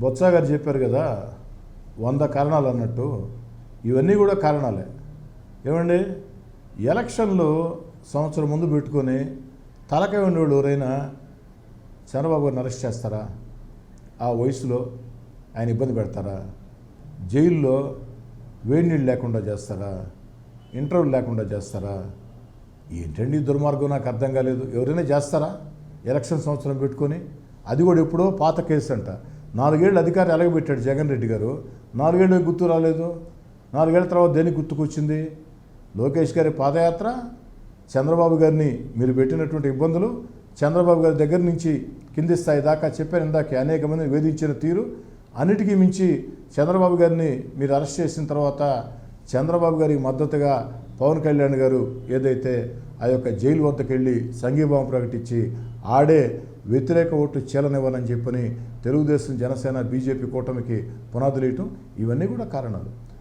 బొత్స గారు చెప్పారు కదా 100 కారణాలు అన్నట్టు ఇవన్నీ కూడా కారణాలే. ఏమండి, ఎలక్షన్లు సంవత్సరం ముందు పెట్టుకొని తలకాయ ఉండేవాళ్ళు ఎవరైనా చంద్రబాబు గారిని అరెస్ట్ చేస్తారా? ఆ వయసులో ఆయన ఇబ్బంది పెడతారా? జైల్లో వేడి నీళ్ళు లేకుండా చేస్తారా? ఇంటర్వ్యూ లేకుండా చేస్తారా? ఏంటండి దుర్మార్గం, నాకు అర్థం కాలేదు. ఎవరైనా చేస్తారా ఎలక్షన్ సంవత్సరం పెట్టుకొని? అది కూడా ఎప్పుడో పాత కేసు అంట. 4 ఏళ్ళు అధికారం ఎలగబెట్టాడు జగన్ రెడ్డి గారు. 4 ఏళ్ళు గుర్తు రాలేదు. 4 ఏళ్ల తర్వాత దేనికి గుర్తుకొచ్చింది? లోకేష్ గారి పాదయాత్ర, చంద్రబాబు గారిని మీరు పెట్టినటువంటి ఇబ్బందులు, చంద్రబాబు గారి దగ్గర నుంచి కింది స్థాయి దాకా చెప్పాను ఇందాక, అనేక మందిని వేధించిన తీరు, అన్నిటికీ మించి చంద్రబాబు గారిని మీరు అరెస్ట్ చేసిన తర్వాత చంద్రబాబు గారికి మద్దతుగా పవన్ కళ్యాణ్ గారు ఏదైతే ఆ యొక్క జైలు వద్దకు వెళ్ళి సంఘీభావం ప్రకటించి ఆడే వ్యతిరేక ఓటు చీలనివ్వనని చెప్పని తెలుగుదేశం, జనసేన, బీజేపీ కూటమికి పునాదులు వేయటం, ఇవన్నీ కూడా కారణాలు.